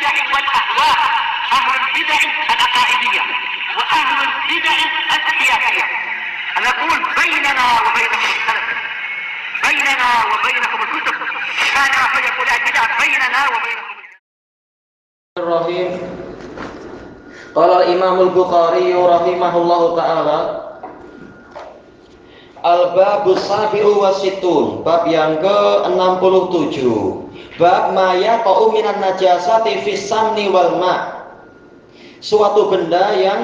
البدع والأهواء، أهل البدع العقائدية وأهل البدع السياسية. نقول بيننا وبينكم السلف، بيننا وبينكم الكتب، كان فيقول البدع بيننا وبينكم. الرحيم. قال Imam Al-Bukhari rahimahullahu taala, Al-Babus Sabi'u Wasitun, bab yang ke-67, bab ma yaqa'u minan najasati fis samni wal ma', suatu benda yang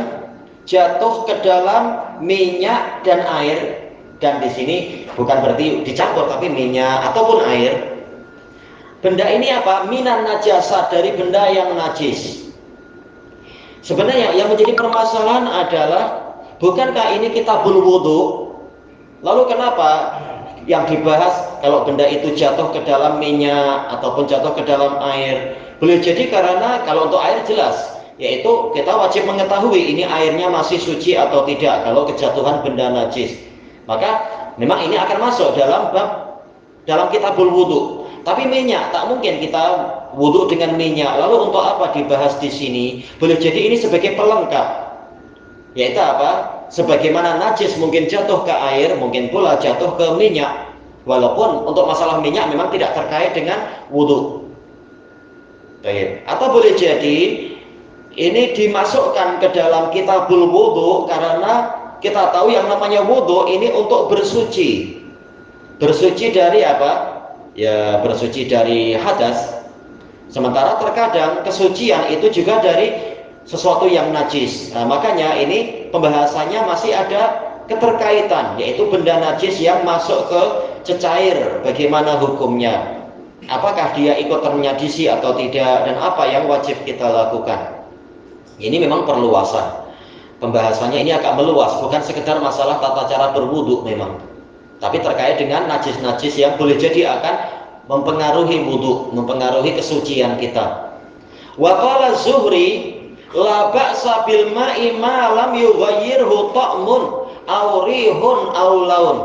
jatuh ke dalam minyak dan air. Dan di sini bukan berarti dicampur, tapi minyak ataupun air. Benda ini apa? Minan najasa, dari benda yang najis. Sebenarnya yang menjadi permasalahan adalah, bukankah ini kitabul wudu? Lalu kenapa yang dibahas kalau benda itu jatuh ke dalam minyak ataupun jatuh ke dalam air? Boleh jadi karena kalau untuk air jelas, yaitu kita wajib mengetahui ini airnya masih suci atau tidak kalau kejatuhan benda najis. Maka memang ini akan masuk dalam kitabul wudu. Tapi minyak tak mungkin kita wudu dengan minyak. Lalu untuk apa dibahas di sini? Boleh jadi ini sebagai pelengkap. Yaitu apa? Sebagaimana najis mungkin jatuh ke air, mungkin pula jatuh ke minyak. Walaupun untuk masalah minyak memang tidak terkait dengan wudu. Atau boleh jadi ini dimasukkan ke dalam kitabul wudu karena kita tahu yang namanya wudu ini untuk bersuci. Bersuci dari apa? Ya, bersuci dari hadas. Sementara terkadang kesucian itu juga dari sesuatu yang najis. Nah, makanya ini pembahasannya masih ada keterkaitan, yaitu benda najis yang masuk ke cecair, bagaimana hukumnya, apakah dia ikut ternajisi atau tidak, dan apa yang wajib kita lakukan. Ini memang perluasan pembahasannya, ini agak meluas, bukan sekedar masalah tata cara berwudu memang, tapi terkait dengan najis-najis yang boleh jadi akan mempengaruhi wudu, mempengaruhi kesucian kita. Wa qala Zuhri, la ba'sa bil ma'i ma lam yughayyirhu ta'mun aw rihun aw laun.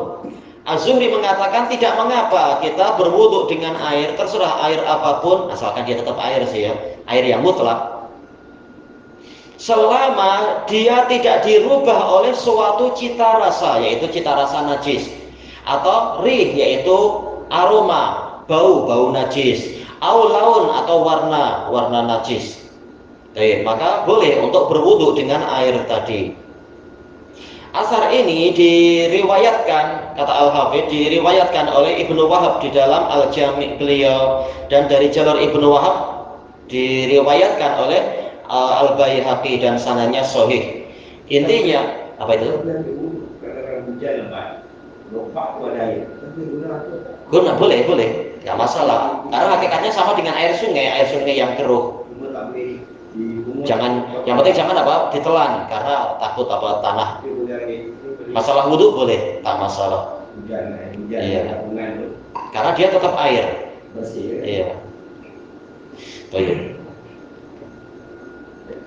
Az-Zuhri mengatakan tidak mengapa kita berwudu dengan air, terserah air apapun, asalkan dia tetap air sih ya, air yang mutlak, selama dia tidak dirubah oleh suatu cita rasa, yaitu cita rasa najis, atau rih, yaitu aroma, bau najis, au laun, atau warna najis. Maka boleh untuk berwudu dengan air tadi. Asar ini diriwayatkan, kata Al-Hafidh, diriwayatkan oleh Ibnu Wahab di dalam Al-Jami' beliau, dan dari jalur Ibnu Wahab diriwayatkan oleh Al-Baihaqi dan sanadnya sahih. Intinya apa itu? Guna boleh, nggak masalah. Karena hakikatnya sama dengan air sungai yang keruh. Jangan, yang penting jangan apa ditelan, karena takut apa tanah. Masalah wudu boleh, tak masalah. Iya. Karena dia tetap air. Iya. Baik.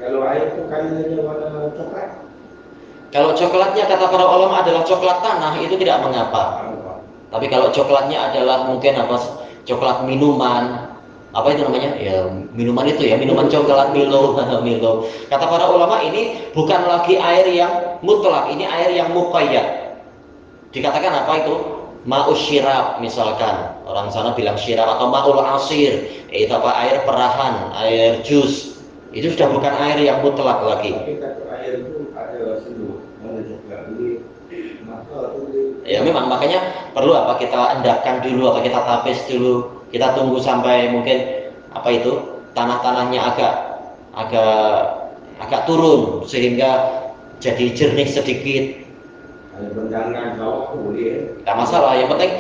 Kalau air itu kayaknya warna coklat. Kalau coklatnya kata para ulama adalah coklat tanah, itu tidak mengapa. Tapi kalau coklatnya adalah mungkin apa, coklat minuman, apa itu namanya? Ya, minuman itu ya, minuman coklat Milo. Kata para ulama ini bukan lagi air yang mutlak, ini air yang muqayyad. Dikatakan apa itu? Ma'us syirab misalkan. Orang sana bilang syirab, atau ma'ul asir, itu apa, air perahan, air jus. Itu sudah bukan air yang mutlak lagi. Tapi kalau air itu ada seluruh, mana juga beli, maka ya memang makanya perlu apa, kita endapkan dulu, atau kita tapis dulu, kita tunggu sampai mungkin apa itu tanah-tanahnya agak turun sehingga jadi jernih sedikit. ada bendangan bawah boleh. Tidak masalah, yang penting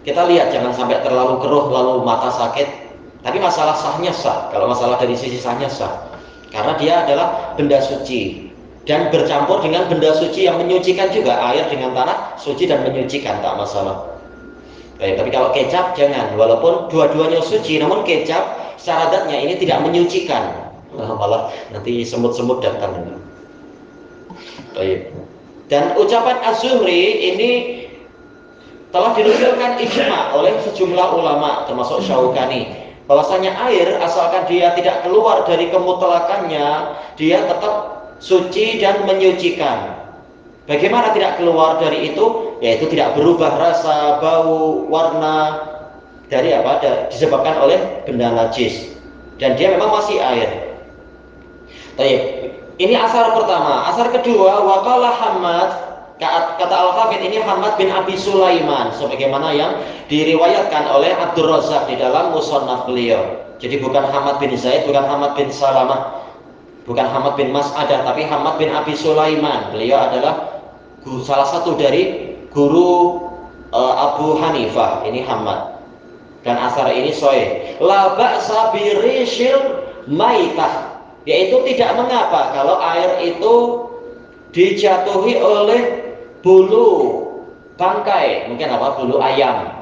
kita lihat jangan sampai terlalu keruh lalu mata sakit. Tapi masalah sahnya sah, kalau masalah dari sisi sahnya sah, karena dia adalah benda suci dan bercampur dengan benda suci yang menyucikan juga. Air dengan tanah suci dan menyucikan, tak masalah. Tapi kalau kecap jangan, walaupun dua-duanya suci, namun kecap syaratnya ini tidak menyucikan, malah nanti semut-semut datang. Dan ucapan Az-Zuhri ini telah dinukilkan ijma oleh sejumlah ulama termasuk Syaukani. bahwasanya air asalkan dia tidak keluar dari kemutlakannya, dia tetap suci dan menyucikan. Bagaimana tidak keluar dari itu? Yaitu tidak berubah rasa, bau, warna dari apa? Disebabkan oleh benda najis. Dan dia memang masih air. Baik. Ini asar pertama. Asar kedua, waqala Hammad, kata Al-Hafidz ini Hammad bin Abi Sulaiman, sebagaimana yang diriwayatkan oleh Abdur Razzaq di dalam Musannaf beliau. Jadi bukan Hammad bin Zaid, bukan Hammad bin Salamah, bukan Hammad bin Mas'adah, tapi Hammad bin Abi Sulaiman. Beliau adalah salah satu dari guru Abu Hanifah. Ini Hammad. Dan asar ini sahih. La ba'sa birishil maitah, yaitu tidak mengapa kalau air itu dijatuhi oleh bulu bangkai, mungkin apa, bulu ayam,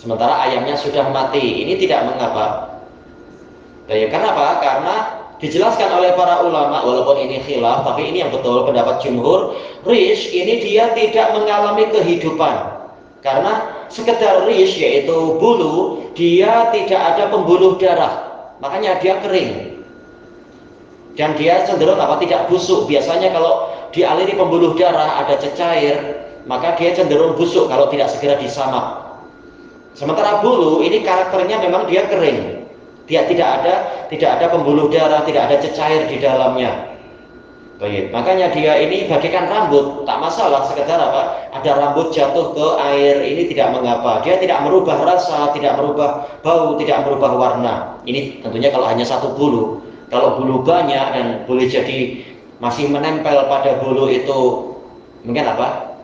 sementara ayamnya sudah mati. Ini tidak mengapa. Ya, kenapa? Karena dijelaskan oleh para ulama, walaupun ini khilaf, tapi ini yang betul pendapat jumhur. Rish ini dia tidak mengalami kehidupan, karena sekedar rish yaitu bulu, dia tidak ada pembuluh darah, makanya dia kering dan dia cenderung apa, tidak busuk. Biasanya kalau dialiri pembuluh darah ada cecair, maka dia cenderung busuk kalau tidak segera disamak. Sementara bulu ini karakternya memang dia kering. Dia tidak ada pembuluh darah, tidak ada cecair di dalamnya. Baik, makanya dia ini bagaikan rambut, tak masalah, sekedar apa? Ada rambut jatuh ke air, ini tidak mengapa. Dia tidak merubah rasa, tidak merubah bau, tidak merubah warna. Ini tentunya kalau hanya satu bulu. Kalau bulu banyak dan boleh jadi masih menempel pada bulu itu, mungkin apa?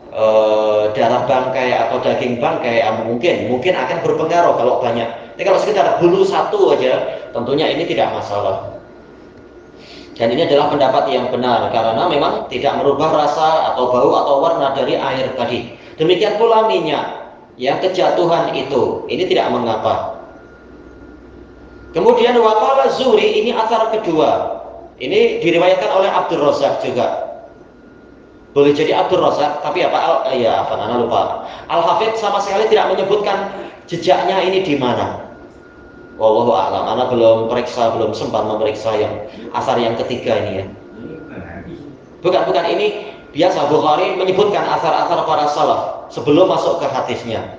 Darah bangkai atau daging bangkai, mungkin akan berpengaruh kalau banyak. Tapi kalau sekedar bulu satu aja, tentunya ini tidak masalah. Dan ini adalah pendapat yang benar, karena memang tidak merubah rasa atau bau atau warna dari air tadi. Demikian pula minyak, ya, kejatuhan itu, ini tidak mengapa. Kemudian waqala Zuhri, ini asar kedua. Ini diriwayatkan oleh Abdur Razzaq juga. Boleh jadi Abdur Razzaq, tapi apa? Ana lupa. Al-Hafidz sama sekali tidak menyebutkan jejaknya ini di mana. Wallahu a'lam. Ana belum sempat memeriksa yang asar yang ketiga ini ya. Bukan ini biasa Bukhari menyebutkan asar-asar para salaf sebelum masuk ke hadisnya.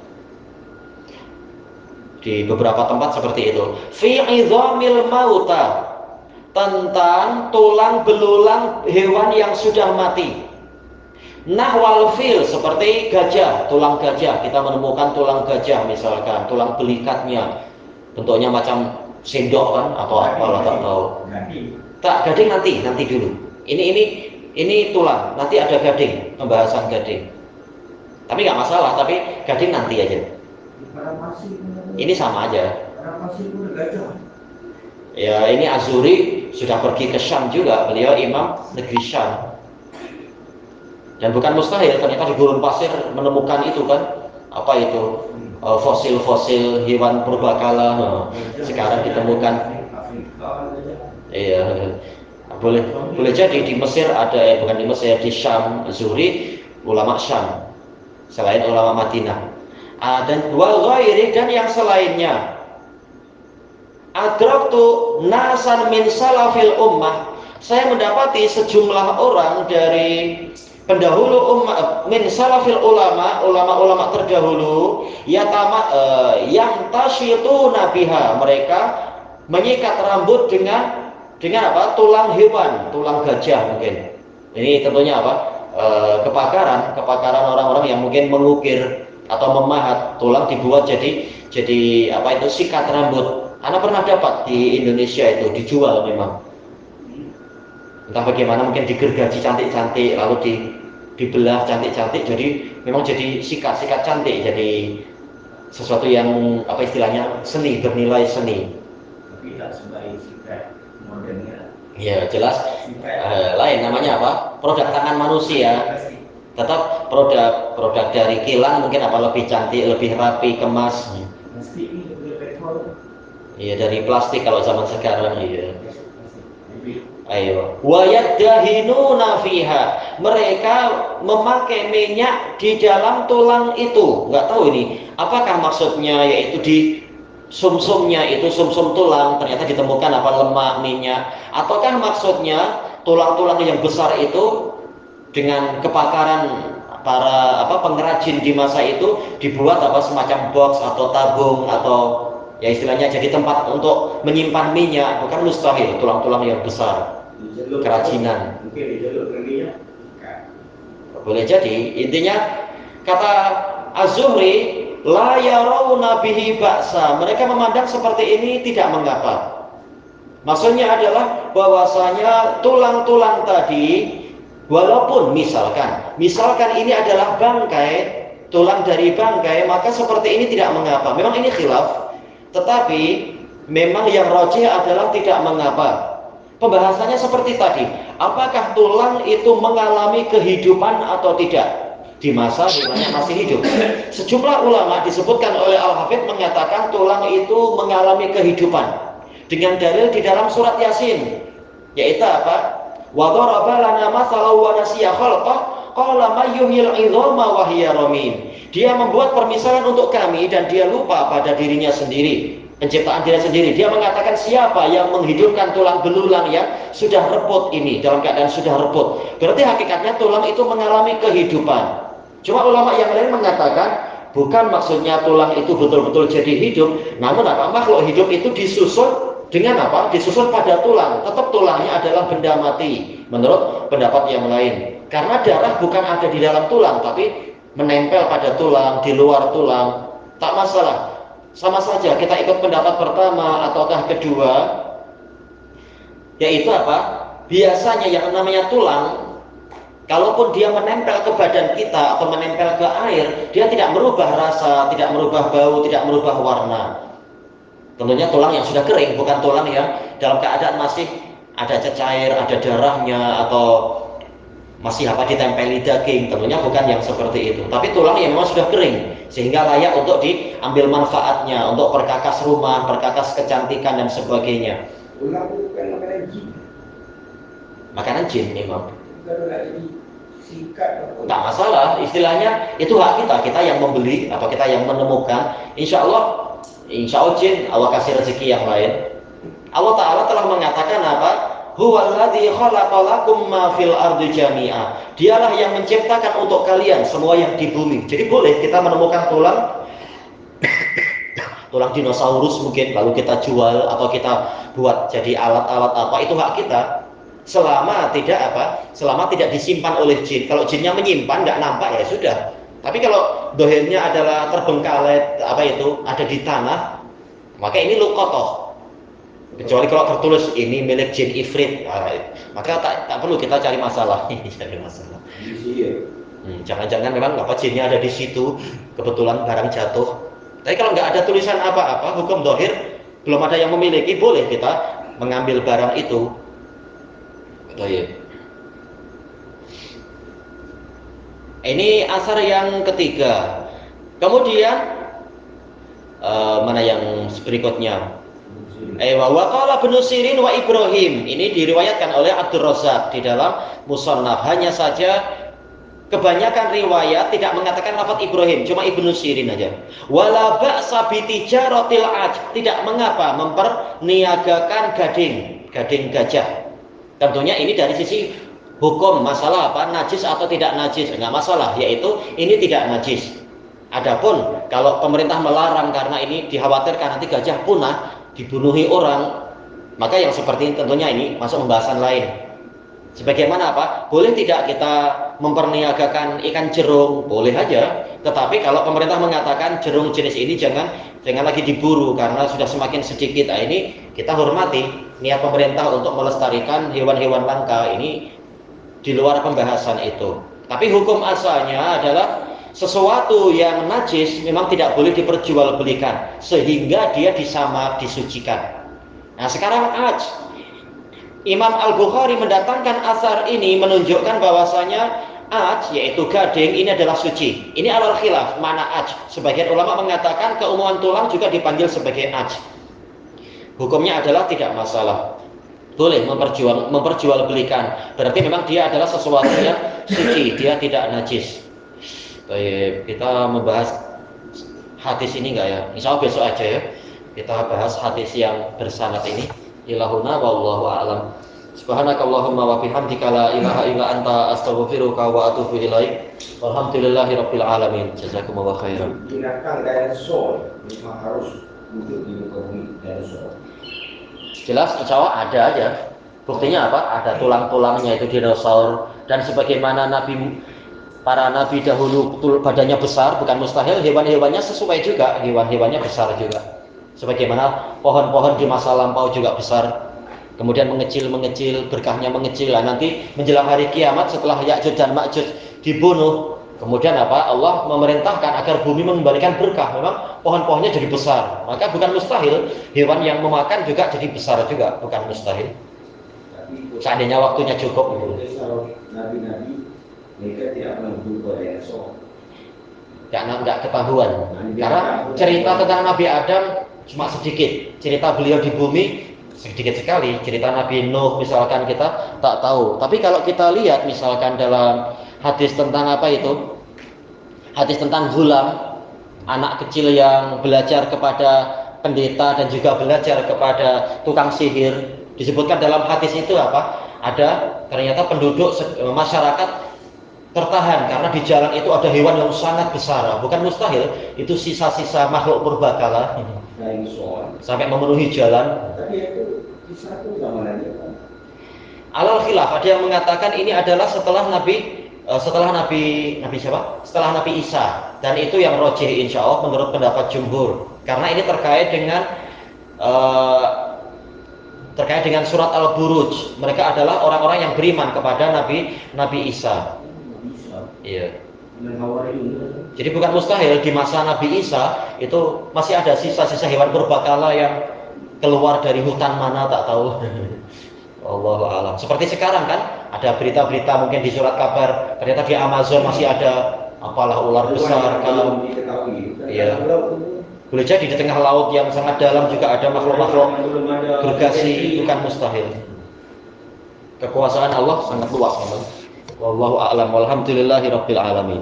Di beberapa tempat seperti itu. Fi idhamil mauta, tentang tulang belulang hewan yang sudah mati. Nahwal fil, seperti gajah, tulang gajah. Kita menemukan tulang gajah misalkan, tulang belikatnya bentuknya macam sendok kan, atau apalah tak tahu. Tak, gading nanti dulu. Ini tulang, nanti ada gading, pembahasan gading. Tapi nggak masalah, tapi gading nanti aja. Ini sama aja. Ya, ini Az-Zuhri sudah pergi ke Syam juga, beliau imam negeri Syam. Dan bukan mustahil, ternyata di gurun pasir menemukan itu kan, apa itu, fosil-fosil hewan purbakala. Sekarang ditemukan. Iya, boleh jadi di Mesir ada, bukan di Mesir, di Syam. Zuhri ulama Syam, selain ulama Madinah. Dan wal ghairi, dan yang selainnya. Adraktu nasan min salafil ummah, saya mendapati sejumlah orang dari pendahulu umat, min salafil ulama terdahulu, yang tasyitu nabiha, mereka menyikat rambut dengan apa? Tulang hewan, tulang gajah mungkin. Ini tentunya apa? Kepakaran orang-orang yang mungkin mengukir atau memahat tulang dibuat jadi apa itu, sikat rambut. Ana pernah dapat di Indonesia itu dijual memang. Entah bagaimana, mungkin digergaji cantik-cantik lalu dibelah cantik-cantik, jadi memang jadi sikat cantik, jadi sesuatu yang apa istilahnya, seni, bernilai seni. Tapi tak sebaik sikat modernnya. Ya jelas lain, namanya apa? Produk tangan manusia. Tetap produk dari kilang mungkin apa, lebih cantik, lebih rapi, kemas. Iya, dari plastik kalau zaman sekarang. Iya. Ayo, wayaddahinuna fiha, mereka memakai minyak di dalam tulang itu. Nggak tahu ini apakah maksudnya, yaitu sumsumnya itu sumsum tulang ternyata ditemukan lemak, minyak, ataukah maksudnya tulang-tulang yang besar itu dengan kepakaran para pengrajin di masa itu dibuat semacam box atau tabung atau ya istilahnya jadi tempat untuk menyimpan minyak, bukan mustahil tulang-tulang yang besar kerajinan. Mungkin dijalur ke minyak. Boleh jadi, intinya kata Az-Zuhri la yarawna bihi ba'sa, mereka memandang seperti ini tidak mengapa. Maksudnya adalah bahwasanya tulang-tulang tadi walaupun misalkan ini adalah bangkai, tulang dari bangkai, maka seperti ini tidak mengapa. Memang ini khilaf, tetapi memang yang rajih adalah tidak mengapa. Pembahasannya seperti tadi, apakah tulang itu mengalami kehidupan atau tidak di masa dimana masih hidup. Sejumlah ulama disebutkan oleh Al-Hafidh mengatakan tulang itu mengalami kehidupan dengan dalil di dalam surat Yasin, yaitu apa? Wa daraba lana mathalan wa nasiya khalqah qala may yuhyil 'idhama wa hiya ramim. Dia membuat permisalan untuk kami dan dia lupa pada dirinya sendiri, penciptaan diri sendiri. Dia mengatakan siapa yang menghidupkan tulang belulang yang sudah reput ini, dalam keadaan sudah reput. Berarti hakikatnya tulang itu mengalami kehidupan. Cuma ulama yang lain mengatakan bukan maksudnya tulang itu betul-betul jadi hidup, namun makhluk hidup itu disusun dengan disusun pada tulang. Tetap tulangnya adalah benda mati menurut pendapat yang lain. Karena darah bukan ada di dalam tulang, tapi menempel pada tulang, di luar tulang. Tak masalah. Sama saja kita ikut pendapat pertama ataukah kedua, yaitu biasanya yang namanya tulang, kalaupun dia menempel ke badan kita atau menempel ke air, dia tidak merubah rasa, tidak merubah bau, tidak merubah warna. Tentunya tulang yang sudah kering, bukan tulang yang dalam keadaan masih ada cecair, ada darahnya, atau masih ditempeli daging. Tentunya bukan yang seperti itu. Tapi tulang yang memang sudah kering, sehingga layak untuk diambil manfaatnya, untuk perkakas rumah, perkakas kecantikan dan sebagainya. Tulang itu bukan makanan jin. Makanan jin memang. Kalau lagi sikat Nggak masalah, istilahnya itu hak kita yang membeli atau kita yang menemukan. Insya Allah jin Allah kasih rezeki yang lain. Allah Ta'ala telah mengatakan Huwaladzi khalaqa lakum ma fil ardi jami'a. Dialah yang menciptakan untuk kalian semua yang di bumi. Jadi boleh kita menemukan tulang dinosaurus mungkin, lalu kita jual atau kita buat jadi alat-alat itu hak kita. Selama tidak disimpan oleh jin. Kalau jinnya menyimpan nggak nampak ya sudah. Tapi kalau dohirnya adalah terbengkalai ada di tanah, maka ini luqatoh. Kecuali kalau tertulis ini milik jin ifrit, maka tak perlu kita cari masalah. Jangan-jangan memang jinnya ada di situ, kebetulan barang jatuh. Tapi kalau nggak ada tulisan apa-apa, hukum dohir belum ada yang memiliki, boleh kita mengambil barang itu. Ini asar yang ketiga. Kemudian mana yang berikutnya? Wa qala Ibnu Sirin wa Ibrahim. Ini diriwayatkan oleh Abdul Razzaq di dalam Musannaf. Hanya saja kebanyakan riwayat tidak mengatakan lafaz Ibrahim, cuma Ibnu Sirin aja. Wala ba'sa bi tijaratil aj. Tidak mengapa memperniagakan gading gajah. Tentunya ini dari sisi hukum masalah najis atau tidak najis, enggak masalah, yaitu ini tidak najis. Adapun kalau pemerintah melarang karena ini dikhawatirkan nanti gajah punah, dibunuhi orang, maka yang seperti ini tentunya ini masuk pembahasan lain. Sebagaimana boleh tidak kita memperniagakan ikan jerung? Boleh aja. Tetapi kalau pemerintah mengatakan jerung jenis ini jangan lagi diburu karena sudah semakin sedikit, ini kita hormati niat pemerintah untuk melestarikan hewan-hewan langka, ini di luar pembahasan itu. Tapi hukum asalnya adalah sesuatu yang najis memang tidak boleh diperjualbelikan sehingga dia disucikan. Nah sekarang Imam Al-Bukhari mendatangkan asar ini menunjukkan bahwasanya yaitu gading ini adalah suci. Ini alal khilaf mana Sebagian ulama mengatakan keumuman tulang juga dipanggil sebagai Hukumnya adalah tidak masalah. Boleh memperjualbelikan. Berarti memang dia adalah sesuatu yang suci, dia tidak najis. Baik, kita membahas hadis ini enggak ya? Insya Allah besok aja ya. kita bahas hadis yang bersanad ini. Ilahuna wallahu a'lam. Subhanakallahumma wa bihamdika la ilaha illa anta astaghfiruka wa atubu ilaik. Walhamdulillahirabbil alamin. Jazakumullahu khairan. Binatang dinosaur memang harus duduk di muka bumi dinosaur. Jelas insya Allah ada aja. Buktinya apa? Ada tulang-tulangnya itu dinosaur. Dan sebagaimana para nabi dahulu badannya besar, bukan mustahil hewan-hewannya sesuai juga, hewan-hewannya besar juga. Sebagaimana pohon-pohon di masa lampau juga besar. Kemudian mengecil, berkahnya mengecil. Nah, nanti menjelang hari kiamat setelah Ya'juj dan Ma'juj dibunuh, kemudian apa? Allah memerintahkan agar bumi mengembalikan berkah. Memang pohon-pohonnya jadi besar. Maka bukan mustahil hewan yang memakan juga jadi besar juga, bukan mustahil. Seandainya waktunya cukup. Kalau nabi-nabi mereka tidak pernah berjumpa dinosaur. Enggak ketahuan. Karena cerita tentang Nabi Adam cuma sedikit. Cerita beliau di bumi sedikit sekali. Cerita Nabi Nuh misalkan kita tak tahu. Tapi kalau kita lihat misalkan dalam hadis tentang apa itu? Hadis tentang Ghulam, anak kecil yang belajar kepada pendeta dan juga belajar kepada tukang sihir. Disebutkan dalam hadis itu apa? Ada ternyata penduduk masyarakat tertahan karena di jalan itu ada hewan yang sangat besar. Bukan mustahil, itu sisa-sisa makhluk purbakala sampai memenuhi jalan. Tapi itu kisah itu zaman Nabi kan. Alal khilaf, ada yang mengatakan ini adalah setelah Nabi siapa? Setelah Nabi Isa. Dan itu yang rojih insya Allah menurut pendapat jumhur. Karena ini terkait dengan surat Al-Buruj. Mereka adalah orang-orang yang beriman kepada Nabi Isa. Iya. Jadi bukan mustahil di masa Nabi Isa itu masih ada sisa-sisa hewan purbakala yang keluar dari hutan mana tak tahu. Allahu a'lam. Seperti sekarang kan ada berita-berita mungkin di surat kabar ternyata di Amazon masih ada apalah ular besar kan. Iya. Boleh jadi di tengah laut yang sangat dalam juga ada makhluk-makhluk gergasi, bukan mustahil. Kekuasaan Allah sangat luas memang. Wallahu a'lam. Walhamdulillahirabbil alamin.